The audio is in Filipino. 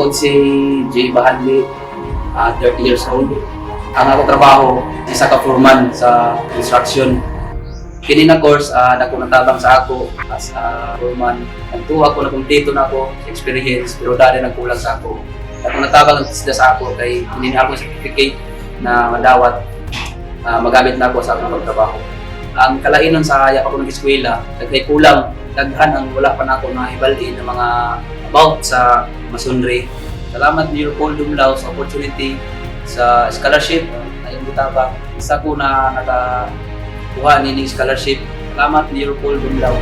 Ako si Jay Bahanli, 30 years old. Ang ako trabaho, isa ka foreman sa construction. Kini na course, dako natabang sa ako as foreman. Nagtuwa ko, nakumpleto na ako sa experience, pero dali nagkulang sa ako. Dako natabang sila sa ako kay hindi ako certificate na madawat magamit na ako sa akong pagtrabaho. Ang kalainan sa haya ako nag-eskwela, nagkay kulang, daghan ang wala pa na ako na ibalin ng mga about sa masonry. Salamat ni Paul Dumlao sa opportunity sa scholarship na yung butabang. Isa ko na nakakuha ni scholarship. Salamat ni Paul Dumlao.